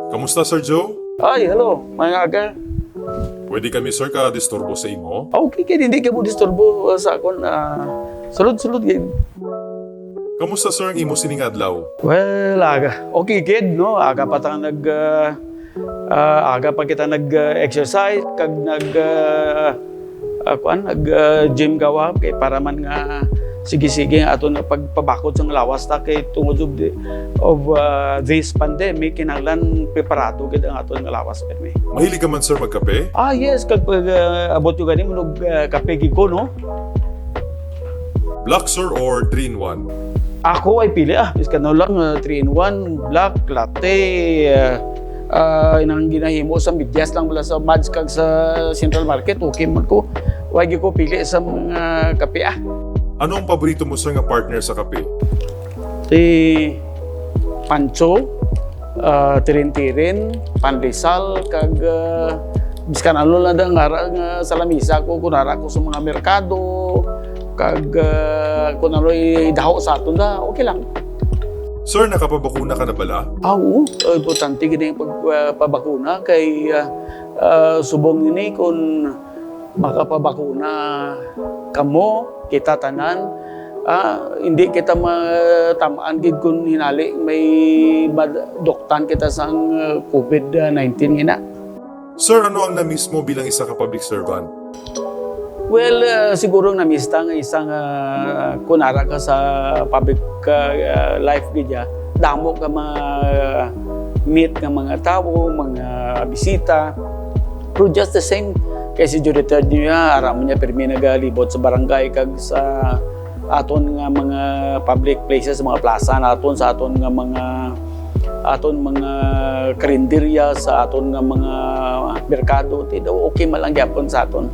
Kamusta, Sir Joe? Ay, hello, mga aga. Pwede kami, sir, ka-disturbo sa imo? Okay, kaya hindi ka mo disturbo sa akon. Sulod-sulod yun. Kamusta, sir, ang imo sining adlaw? Well, aga. Okay, kid, no? Aga pa tayo aga pa kita nag-exercise, kag nag-gym gawa, kay para man nga sige-sige nga ato na pagpabakod sa lawas ta kay tungod of this pandemic, kinahanglan preparado gid ang ato nga lawas permi. Mahilig ka man, sir, magkape? Yes, kag abot yung ganing munog kape gid ko, no? Black, sir, or 3-in-1? Ako ay pili iskan na lang 3-in-1, black, latte, inang ginahimo sa midyas lang wala sa Mads kag sa Central Market, okay man ko. Wag ko pili sa mga kape Ano ang paborito mo, sir, nga partner sa kape? Si Pancho, Tirin-Tirin, Pandesal, kag biskan ano lang ang nga sa lamisa ko, kunara ko sa mga merkado, kag kung ano daho sa aton da, okay lang. Sir, nakapabakuna ka na bala? Oo, importante gini yung pagpabakuna kay subong ini kung makapabakuna kamo, kita tanan, hindi kita matamaan gid kung hinali may doktan kita sa COVID-19 ina. Sir, ano ang na-miss mo bilang isa ka public servant? Well, siguro na-mista nga isang kunara ka sa public life gidya, damo ka meet ng mga tao, mga bisita. Pero just the same, kay si Judith niya, aram niya permi nagalibot sa barangay kag sa aton nga mga public places, mga plaza naton, sa aton nga mga karinderya, sa aton nga mga merkado, okay man lang gyapon sa aton.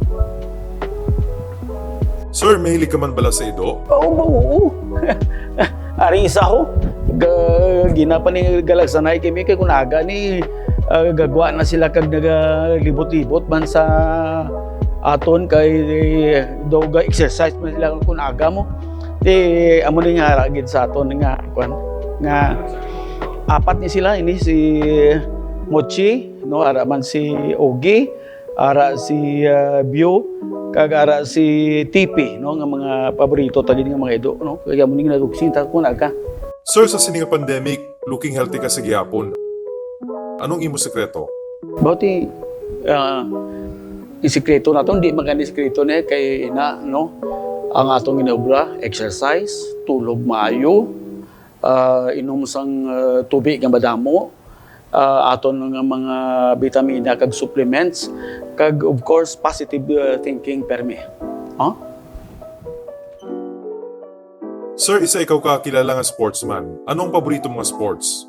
Sir, mahilig ka man bala sa ido? Oo. Ari isa ko. Ginapan ni galagsanay kami kay kunaga ni gagwa na sila kag nagalibot-libot man sa aton kay doga exercise man sila kunaga mo. Amo ni nga gid sa aton nga nga apat ni sila ini si Mochi, no, ara man si Ogi, ara si Bio, kag ara si Tipi, no, nga mga paborito tagid nga mga ido, no. Kaya mo ning nadugsin ta kunaga. Sir, sa sining pandemic, looking healthy ka sa gihapon. Anong imo sekreto? Bauti isikreto naton di magani sikreto ni kay ina, no. Ang atong ginaobra, exercise, tulog maayo, inom sang tubig nga madamo, aton nga mga vitamina kag supplements, kag of course positive thinking permi. Sir, isa ikaw ka kilala nga sportsman. Anong paborito mong sports?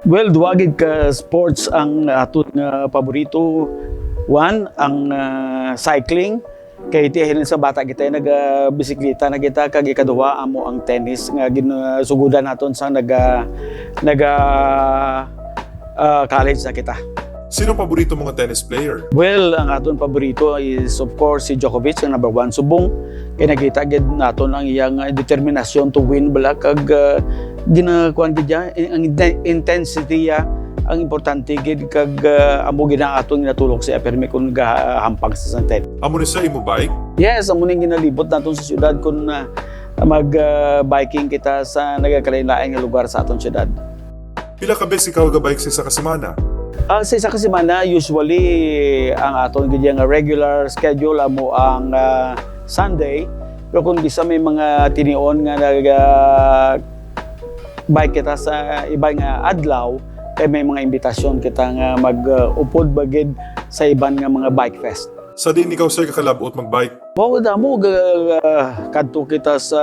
Well, duwagid ka sports ang aton nga paborito. One, ang cycling. Kay tihin sa bata kita nagbisikleta na kita, kag ikaduha amo ang tennis nga ginsugudan naton sa college na kita. Sino paborito mong tennis player? Well, ang aton paborito is of course si Djokovic, ang number 1 subong. Kaya nakita gid naton ang iyang determinasyon to win bala, kag ginakuan gid ang intensity ang importante gid, kag amo gid ang aton ginatulog sa permi kun gahampang sa santet. Amo ni sir imo bike? Yes, amo ning ginalibot naton sa syudad kun mag-biking kita sa nagakalain-lain nga lugar sa aton syudad. Pila ka beses ikaw ga-bike sa isa ka semana? Sa isa ka semana, usually ang aton gid nga regular schedule amo ang Sunday. Pero kung bisa may mga tinion nga bike kita sa ibang adlaw, kay may mga imbitasyon kita nga mag-upod bagid sa iban nga mga bike fest. Sa din ikaw sir kakalabot magbike? Wow, damo kadto kita sa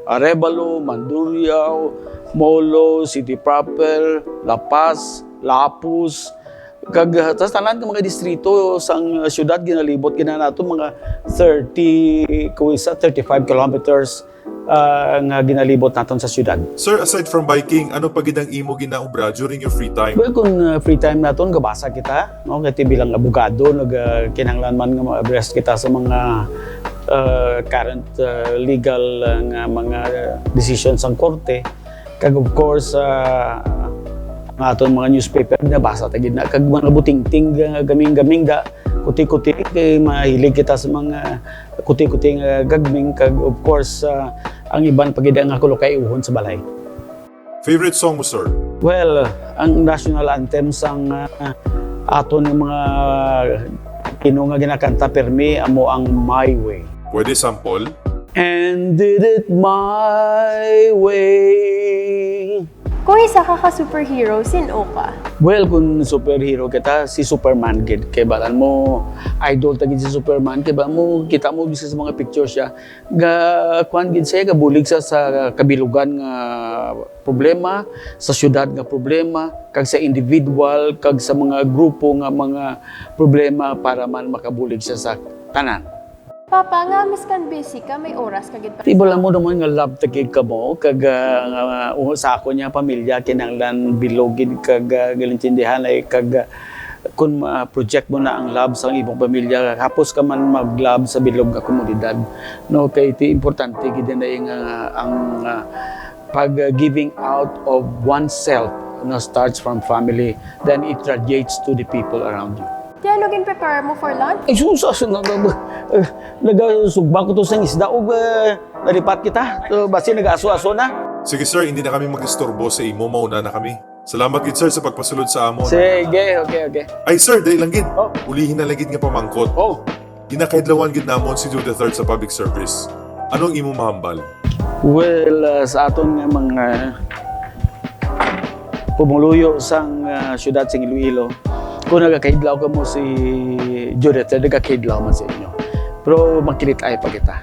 Arevalo, Mandurriao, Molo, City Proper, La Paz, Lapus, kag tas tanan ka mga distrito sang syudad ginalibot gina nato mga 35 kilometers nga ginalibot naton sa syudad. Sir, aside from biking, ano pa gid ang imo ginaobra during your free time? Well, kung free time naton gabasa kita, no, kay bilang abogado kinahanglan man nga ma-address kita sa mga current legal nga mga decisions sang korte. Kag of course, nga aton mga newspaper nabasa ta gid na kag mga butingting gaming-gaming ga kuti-kuti kay mahilig kita sa mga kuti-kuti nga gagming kag of course ang iban pagid nga kulo kay uhon sa balay. Favorite song mo, sir? Well, ang national anthem sang aton ng mga Pino nga ginakanta permi amo ang My Way. Pwede sample? And did it my way. Kung isa ka ka-superhero, sino ka? Well, kung superhero kita, si Superman gid. Kay balan mo, idol tagid si Superman. Kay ba mo, kita mo bisa sa mga pictures siya. Kuan gid siya, gabulig sa kabilugan nga problema, sa syudad nga problema, kag sa individual, kag sa mga grupo nga mga problema para man makabulig siya sa tanan. Papa, nga miss kan busy ka, may oras ka gid pa. Iba mo naman nga love takig ka mo, kag sa ako niya pamilya, kinanglan bilogid kag galintindihan ay kag kung project mo na ang love sa ibang pamilya, hapos ka man mag-love sa bilog nga komunidad. No, kay iti importante gid na ang pag-giving out of oneself, no, starts from family, then it radiates to the people around you. Kaya ano gin-prepare mo for lunch? Ay, susas na nagasugba ko to sa isda o naripat kita. Basi nag-aso-aso na. Sige, sir, hindi na kami mag-istorbo sa imo, mauna na kami. Salamat gid, sir, sa pagpasulod sa amon. Sige, okay. Ay, sir, dahil lang gid. Oh. Ulihin na lang gid nga pamangkot. Oh, Ginakaidlawan gid namon si Jude III sa public service. Anong imo mahambal? well, sa aton nga mga pumuluyo sang syudad sa Iloilo, kung nagakaidlaw ka mo si Judith, nagakaidlaw man sa inyo. Pero makilit ay pa kita.